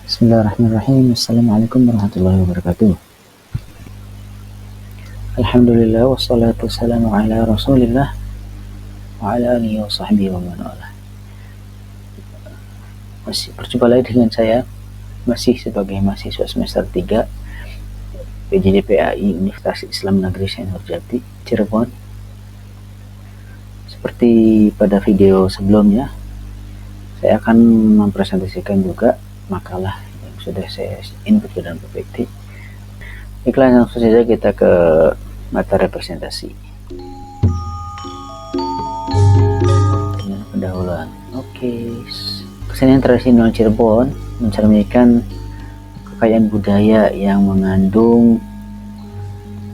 Bismillahirrahmanirrahim. Assalamualaikum warahmatullahi wabarakatuh. Alhamdulillah wassalatu wassalamu ala rasulillah wa ala alihi wa sahbihi wa man wala. Masih berjumpa lagi dengan saya, masih sebagai mahasiswa semester 3 PJJ PAI Universitas Islam Negeri Syekh Nurjati, Cirebon. Seperti pada video sebelumnya, saya akan mempresentasikan juga makalah yang sudah saya input ke dalam PPT. Baiklah, langsung saja kita ke materi presentasi. Pendahuluan. Oke. Kesenian tradisional Cirebon mencerminkan kekayaan budaya yang mengandung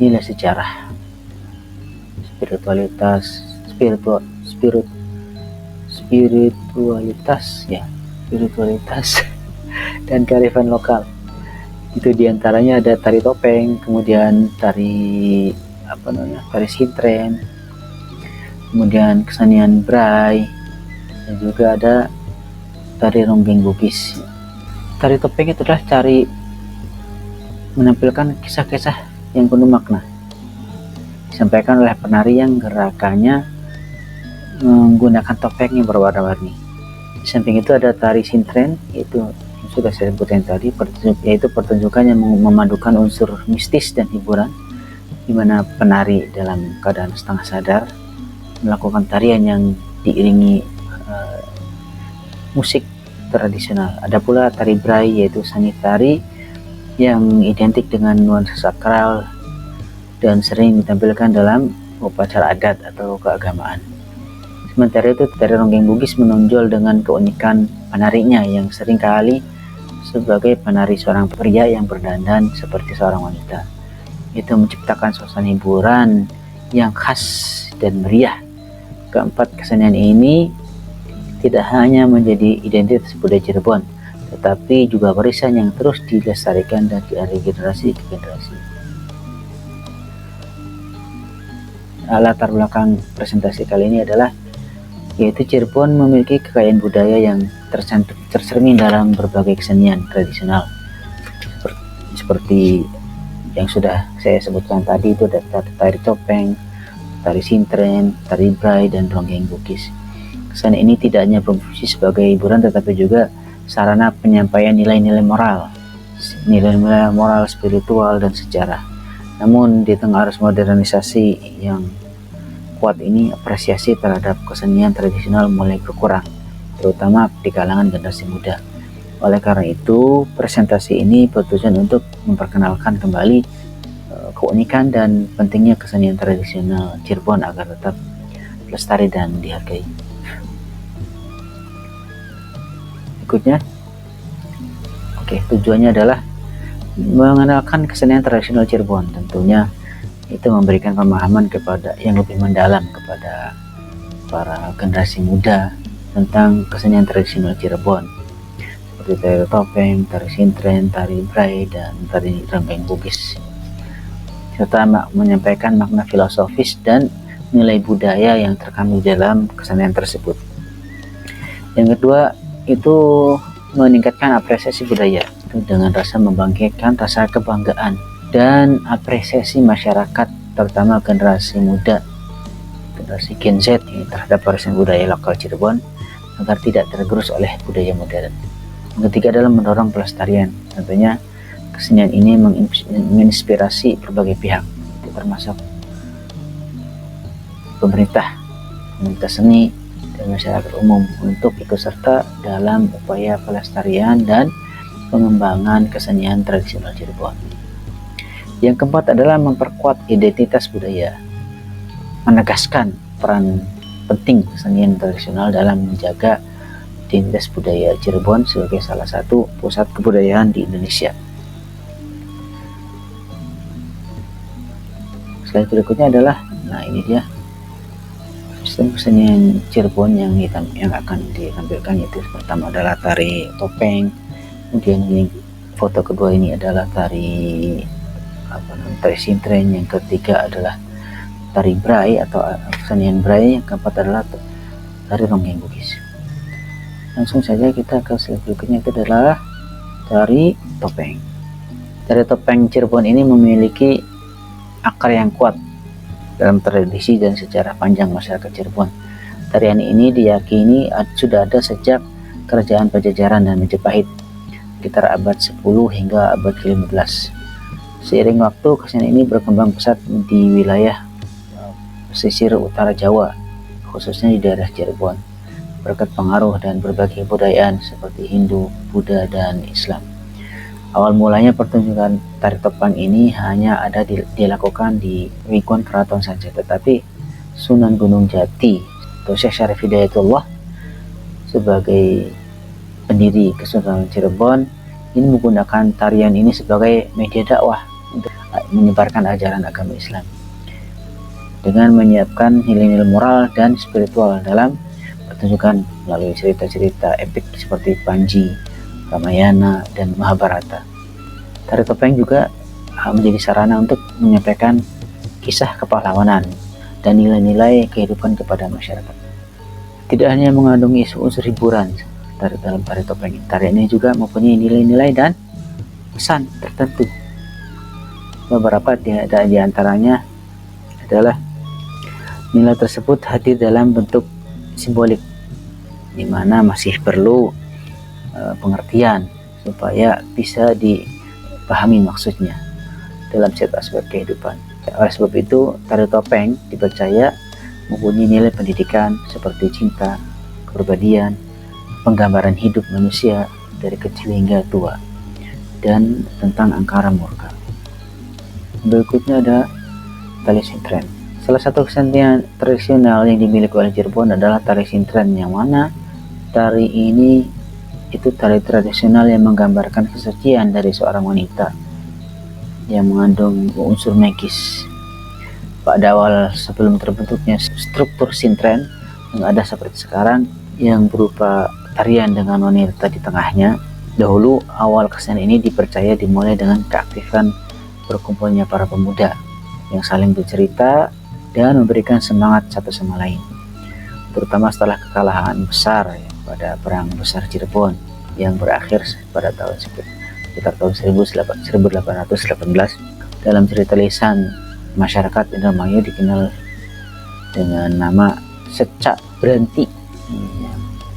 nilai sejarah, spiritualitas dan kearifan lokal. Itu diantaranya ada tari topeng, kemudian tari sintren, kemudian kesenian bray, dan juga ada tari ronggeng bugis. Tari topeng itu adalah tari menampilkan kisah-kisah yang penuh makna, disampaikan oleh penari yang gerakannya menggunakan topeng yang berwarna-warni. Di samping itu ada tari sintren, yaitu sudah saya sebutkan tadi, yaitu pertunjukan yang memadukan unsur mistis dan hiburan, di mana penari dalam keadaan setengah sadar melakukan tarian yang diiringi musik tradisional. Ada pula tari bray, yaitu seni tari yang identik dengan nuansa sakral dan sering ditampilkan dalam upacara adat atau keagamaan. Sementara itu, tari ronggeng bugis menonjol dengan keunikan penarinya yang seringkali sebagai penari seorang pria yang berdandan seperti seorang wanita. Itu menciptakan suasana hiburan yang khas dan meriah. Keempat kesenian ini tidak hanya menjadi identitas budaya Cirebon, tetapi juga warisan yang terus dilestarikan dari generasi ke generasi. Latar belakang presentasi kali ini adalah yaitu Cirebon memiliki kekayaan budaya yang tercermin dalam berbagai kesenian tradisional seperti yang sudah saya sebutkan tadi. Itu ada tari topeng, tari sintren, tari bray, dan ronggeng bugis. Kesenian ini tidak hanya berfungsi sebagai hiburan, tetapi juga sarana penyampaian nilai-nilai moral, spiritual, dan sejarah. Namun di tengah arus modernisasi yang kuat ini, apresiasi terhadap kesenian tradisional mulai berkurang, terutama di kalangan generasi muda. Oleh karena itu, presentasi ini bertujuan untuk memperkenalkan kembali keunikan dan pentingnya kesenian tradisional Cirebon agar tetap lestari dan dihargai. Berikutnya, tujuannya adalah mengenalkan kesenian tradisional Cirebon. Tentunya itu memberikan pemahaman yang lebih mendalam kepada para generasi muda tentang kesenian tradisional Cirebon, seperti tari topeng, tari sintren, tari bray, dan tari ronggeng bugis, serta menyampaikan makna filosofis dan nilai budaya yang terkandung dalam kesenian tersebut. Yang kedua, itu meningkatkan apresiasi budaya dengan membangkitkan rasa kebanggaan dan apresiasi masyarakat, terutama generasi muda, generasi Gen Z ini, terhadap warisan budaya lokal Cirebon agar tidak tergerus oleh budaya modern. Yang ketiga adalah mendorong pelestarian. Tentunya kesenian ini menginspirasi berbagai pihak, termasuk pemerintah seni, dan masyarakat umum untuk ikut serta dalam upaya pelestarian dan pengembangan kesenian tradisional Cirebon. Yang keempat adalah memperkuat identitas budaya, menegaskan peran penting kesenian tradisional dalam menjaga identitas budaya Cirebon sebagai salah satu pusat kebudayaan di Indonesia. Slide berikutnya adalah, ini dia sistem kesenian Cirebon yang akan ditampilkan, yaitu pertama adalah tari topeng, kemudian ini foto kedua ini adalah tari sintren, yang ketiga adalah tari bray atau kesenian bray, yang keempat adalah tari ronggeng bugis. Langsung saja kita ke slide berikutnya, itu adalah tari topeng. Tari topeng Cirebon ini memiliki akar yang kuat dalam tradisi dan sejarah panjang masyarakat Cirebon. Tarian ini diyakini sudah ada sejak kerajaan Pajajaran dan Majapahit sekitar abad 10 hingga abad ke-15. Seiring waktu, kesenian ini berkembang pesat di wilayah pesisir utara Jawa, khususnya di daerah Cirebon, berkat pengaruh dan berbagai kebudayaan seperti Hindu, Buddha, dan Islam. Awal mulanya pertunjukan tari topeng ini hanya ada dilakukan di lingkungan keraton saja, tetapi Sunan Gunung Jati atau Syekh Syarif Hidayatullah sebagai pendiri Kesultanan Cirebon ini menggunakan tarian ini sebagai media dakwah untuk menyebarkan ajaran agama Islam dengan menyiapkan nilai-nilai moral dan spiritual dalam pertunjukan melalui cerita-cerita epik seperti Panji, Ramayana, dan Mahabharata. Tari topeng juga menjadi sarana untuk menyampaikan kisah kepahlawanan dan nilai-nilai kehidupan kepada masyarakat. Tidak hanya mengandung unsur hiburan dalam tari topeng, tari ini juga mempunyai nilai-nilai dan pesan tertentu. Beberapa di antaranya adalah nilai tersebut hadir dalam bentuk simbolik, di mana masih perlu pengertian supaya bisa dipahami maksudnya dalam setiap aspek kehidupan. Oleh sebab itu, tari topeng dipercaya mempunyai nilai pendidikan seperti cinta, kepribadian, penggambaran hidup manusia dari kecil hingga tua, dan tentang angkara murka. Berikutnya ada tari sintren. Salah satu kesenian tradisional yang dimiliki oleh Cirebon adalah tari sintren, yang mana tari ini itu tari tradisional yang menggambarkan kesucian dari seorang wanita yang mengandung unsur magis. Pada awal sebelum terbentuknya struktur sintren yang ada seperti sekarang, yang berupa tarian dengan wanita di tengahnya, dahulu awal kesenian ini dipercaya dimulai dengan keaktifan berkumpulnya para pemuda yang saling bercerita dan memberikan semangat satu sama lain, terutama setelah kekalahan besar pada Perang Besar Cirebon yang berakhir pada sekitar tahun 1818. Dalam cerita lisan masyarakat Indramayu dikenal dengan nama Secak Branti,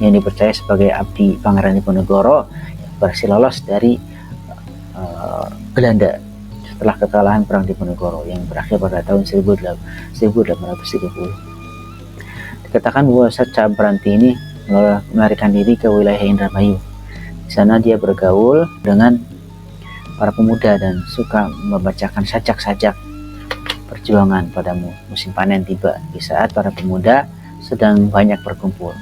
yang dipercaya sebagai abdi Pangeran Diponegoro yang berhasil lolos dari Belanda setelah kekalahan Perang Diponegoro yang berakhir pada tahun 1830. Dikatakan bahwa Secak Branti ini melarikan diri ke wilayah Indramayu. Di sana dia bergaul dengan para pemuda dan suka membacakan sajak-sajak perjuangan pada musim panen tiba, di saat para pemuda sedang banyak berkumpul.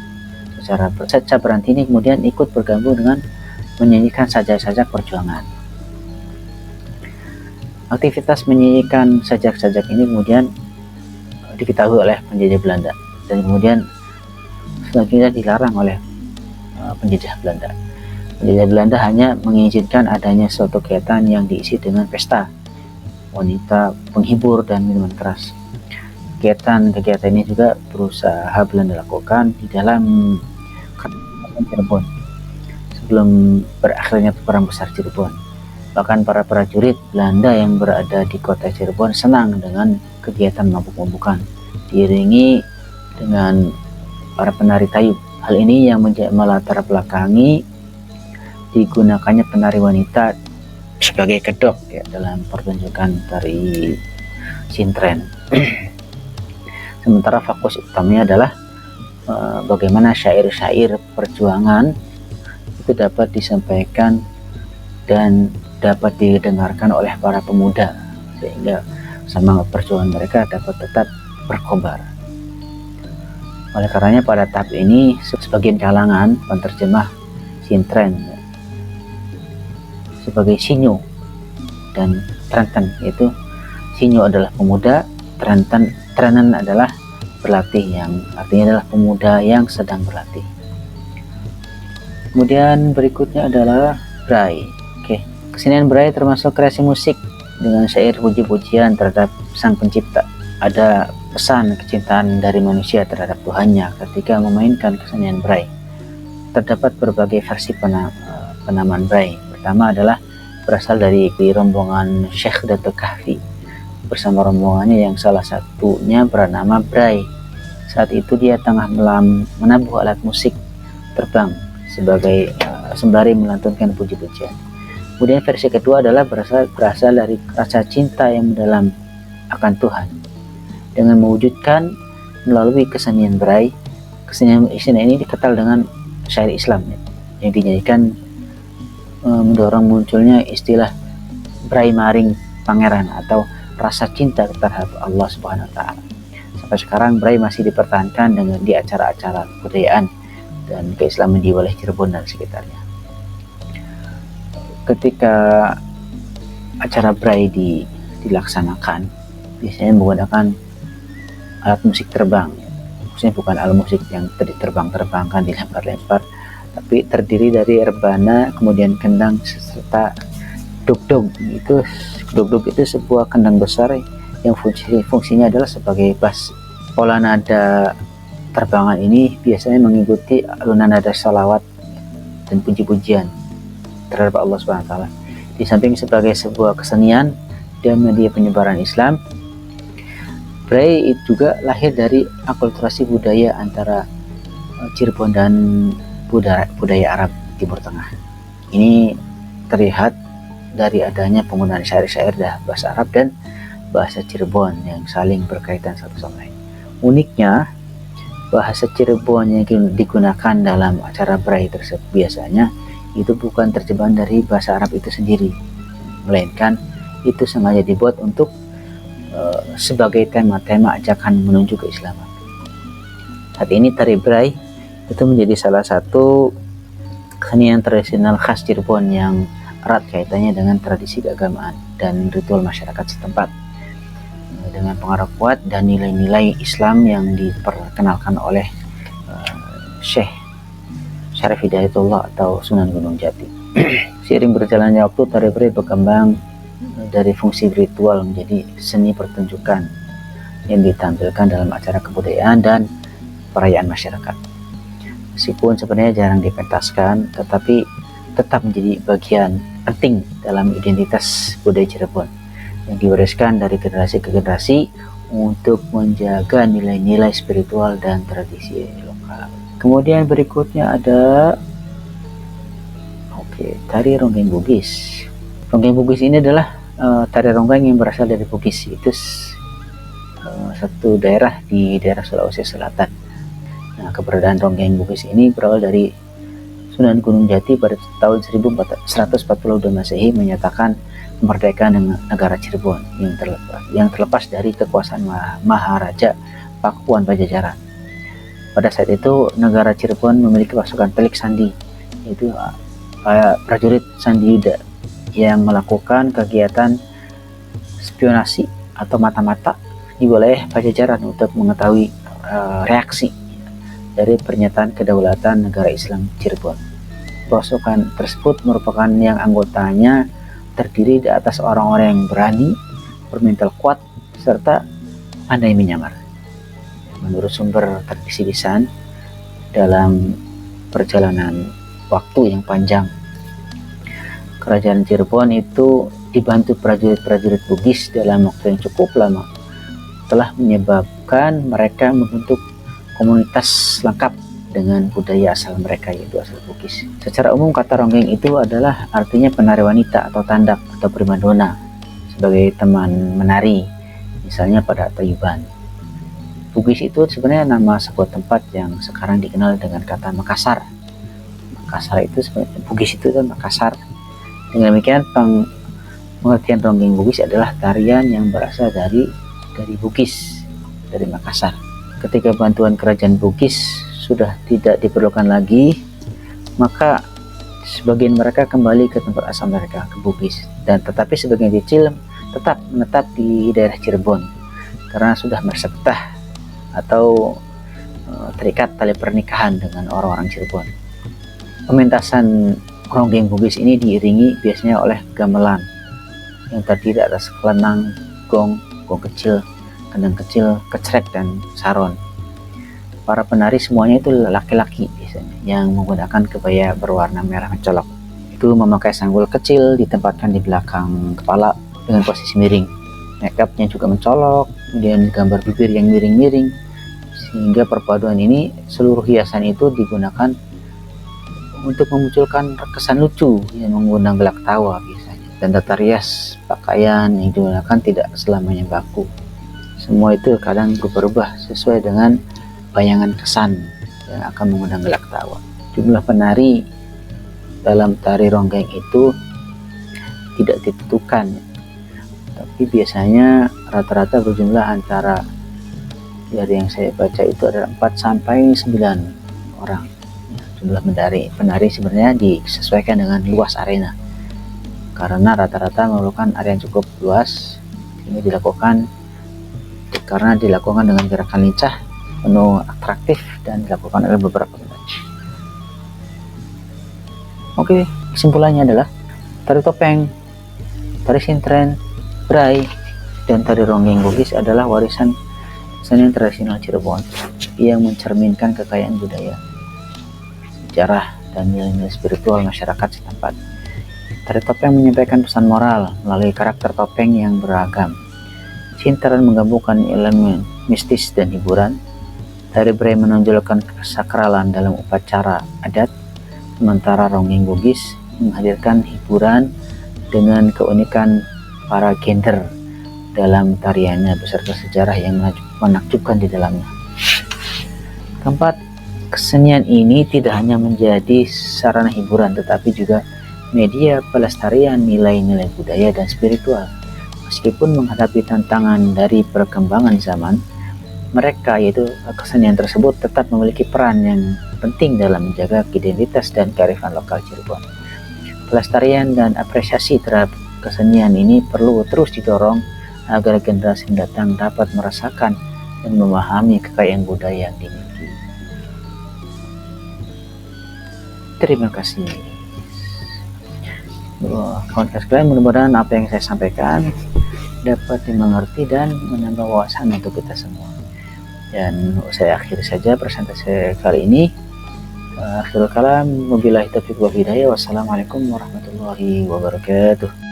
Secak Branti ini kemudian ikut bergabung dengan menyanyikan sajak-sajak perjuangan. Aktivitas menyanyikan sajak-sajak ini kemudian diketahui oleh penjajah Belanda dan kemudian selanjutnya dilarang oleh penjajah Belanda. Penjajah Belanda hanya mengizinkan adanya suatu kegiatan yang diisi dengan pesta, wanita, penghibur, dan minuman keras. Kegiatan ini juga berusaha Belanda lakukan di dalam Cirebon sebelum berakhirnya Perang Besar Cirebon. Bahkan para prajurit Belanda yang berada di kota Cirebon senang dengan kegiatan mabuk-mabukan diiringi dengan para penari tayub. Hal ini yang melatar belakangi digunakannya penari wanita sebagai kedok dalam pertunjukan tari sintren. Sementara fokus utamanya adalah bagaimana syair-syair perjuangan itu dapat disampaikan dan dapat didengarkan oleh para pemuda sehingga semangat perjuangan mereka dapat tetap berkobar. Oleh karenanya pada tahap ini sebagian kalangan penerjemah sintren sebagai sinyo dan trenten, yaitu sinyo adalah pemuda, trenen adalah berlatih, yang artinya adalah pemuda yang sedang berlatih. Kemudian berikutnya adalah Bray. Kesenian Bray termasuk kreasi musik dengan syair puji-pujian terhadap Sang Pencipta. Ada pesan kecintaan dari manusia terhadap Tuhannya ketika memainkan kesenian Bray. Terdapat berbagai versi penamaan Bray pertama adalah berasal dari rombongan Syekh Datuk Kahfi bersama rombongannya yang salah satunya bernama Bray. Saat itu dia tengah menabuh alat musik terbang sebagai sembari melantunkan puji-pujian. Kemudian versi kedua adalah berasal dari rasa cinta yang mendalam akan Tuhan dengan mewujudkan melalui kesenian Bray. Kesenian ini dikenal dengan syair Islam yang dinyanyikan mendorong munculnya istilah Bray Maring Pangeran atau rasa cinta terhadap Allah Subhanahu wa taala. Sampai sekarang Bray masih dipertahankan di acara-acara kebudayaan dan keislaman di wilayah Cirebon dan sekitarnya. Ketika acara Bray dilaksanakan, biasanya menggunakan alat musik terbang. Maksudnya bukan alat musik yang terbang-terbangkan, dilempar-lempar, tapi terdiri dari rebana, kemudian kendang serta dugdug. Dugdug itu sebuah kendang besar yang fungsinya adalah sebagai bass. Pola nada terbangan ini biasanya mengikuti alunan nada salawat dan puji-pujian terhadap Allah Subhanahu wa taala. Di samping sebagai sebuah kesenian dan media penyebaran Islam, Bray itu juga lahir dari akulturasi budaya antara Cirebon dan budaya Arab Timur Tengah. Ini terlihat dari adanya penggunaan syair-syair bahasa Arab dan bahasa Cirebon yang saling berkaitan satu sama lain. Uniknya, bahasa Cirebon yang digunakan dalam acara Bray tersebut biasanya itu bukan terjemahan dari bahasa Arab itu sendiri, melainkan itu sengaja dibuat untuk sebagai tema-tema ajakan menuju keislaman. Saat ini tari Bray itu menjadi salah satu kesenian tradisional khas Cirebon yang erat kaitannya dengan tradisi keagamaan dan ritual masyarakat setempat, dengan pengaruh kuat dan nilai-nilai Islam yang diperkenalkan oleh Syekh Syarif Hidayatullah atau Sunan Gunung Jati. Seiring berjalannya waktu, tari Bray berkembang dari fungsi ritual menjadi seni pertunjukan yang ditampilkan dalam acara kebudayaan dan perayaan masyarakat. Meskipun sebenarnya jarang dipentaskan, tetapi tetap menjadi bagian penting dalam identitas budaya Cirebon yang diwariskan dari generasi ke generasi untuk menjaga nilai-nilai spiritual dan tradisi lokal. Kemudian berikutnya ada tari Ronggeng Bugis. Ronggeng Bugis ini adalah tari ronggeng yang berasal dari Bugis. Itu satu daerah di daerah Sulawesi Selatan. Nah, keberadaan Ronggeng Bugis ini berawal dari Sunan Gunung Jati pada tahun 1142 Masehi menyatakan kemerdekaan negara Cirebon yang terlepas dari kekuasaan Maharaja Pakuan Pajajaran. Pada saat itu negara Cirebon memiliki pasukan telik sandi, yaitu prajurit Sandi Yuda yang melakukan kegiatan spionasi atau mata-mata di wilayah Pajajaran untuk mengetahui reaksi dari pernyataan kedaulatan negara Islam Cirebon. Pasukan tersebut merupakan yang anggotanya terdiri di atas orang-orang yang berani, bermental kuat, serta pandai menyamar. Menurut sumber tradisi lisan, dalam perjalanan waktu yang panjang, kerajaan Cirebon itu dibantu prajurit-prajurit Bugis dalam waktu yang cukup lama, telah menyebabkan mereka membentuk komunitas lengkap dengan budaya asal mereka, yaitu asal Bugis. Secara umum kata ronggeng itu adalah artinya penari wanita atau tandak atau primadona sebagai teman menari, misalnya pada Tayuban. Bugis itu sebenarnya nama sebuah tempat yang sekarang dikenal dengan kata Makassar. Makassar itu sebenarnya Bugis itu kan Makassar. Dengan demikian pengertian ronggeng Bugis adalah tarian yang berasal dari Bugis, dari Makassar. Ketika bantuan kerajaan Bugis sudah tidak diperlukan lagi, maka sebagian mereka kembali ke tempat asal mereka, ke Bugis, dan tetapi sebagian kecil tetap menetap di daerah Cirebon karena sudah merasa betah atau terikat tali pernikahan dengan orang-orang Cirebon. Pementasan ronggeng Bugis ini diiringi biasanya oleh gamelan yang terdiri atas kelenang, gong kecil, kendang kecil, kecrek, dan saron. Para penari semuanya itu laki-laki biasanya yang menggunakan kebaya berwarna merah mencolok. yaitu memakai sanggul kecil ditempatkan di belakang kepala dengan posisi miring. Make upnya juga mencolok, kemudian gambar bibir yang miring-miring, sehingga perpaduan ini seluruh hiasan itu digunakan untuk memunculkan kesan lucu yang mengundang gelak tawa biasanya. Dan tata rias pakaian yang digunakan tidak selamanya baku. Semua itu kadang berubah-ubah sesuai dengan bayangan kesan yang akan mengundang gelak tawa. Jumlah penari dalam tari ronggeng itu tidak ditentukan, tapi biasanya rata-rata berjumlah antara, dari yang saya baca itu adalah 4 sampai 9 orang. Jumlah penari sebenarnya disesuaikan dengan luas arena, karena rata-rata memerlukan area yang cukup luas. Ini dilakukan karena dilakukan dengan gerakan lincah, penuh atraktif, dan dilakukan oleh beberapa penari. Oke, kesimpulannya adalah tari topeng, tari sintren, berai, dan tari ronggeng bugis adalah warisan seni tradisional Cirebon yang mencerminkan kekayaan budaya, sejarah, dan nilai-nilai spiritual masyarakat setempat. Tari topeng menyampaikan pesan moral melalui karakter topeng yang beragam. Sintren menggabungkan elemen mistis dan hiburan. Tari berai menonjolkan kesakralan dalam upacara adat, sementara ronggeng bugis menghadirkan hiburan dengan keunikan para gender dalam tariannya beserta sejarah yang menakjubkan di dalamnya. Keempat, kesenian ini tidak hanya menjadi sarana hiburan tetapi juga media pelestarian nilai-nilai budaya dan spiritual. Meskipun menghadapi tantangan dari perkembangan zaman, mereka, yaitu kesenian tersebut, tetap memiliki peran yang penting dalam menjaga identitas dan kearifan lokal Cirebon. Pelestarian dan apresiasi terhadap kesenian ini perlu terus didorong agar generasi mendatang dapat merasakan dan memahami kekayaan budaya yang dimiliki. Terima kasih. Kawan-kawan sekalian, mudah-mudahan apa yang saya sampaikan dapat dimengerti dan menambah wawasan untuk kita semua. Dan saya akhiri saja presentasi kali ini. Akhirul kalam, wabillahi taufiq wal hidayah. Wassalamualaikum warahmatullahi wabarakatuh.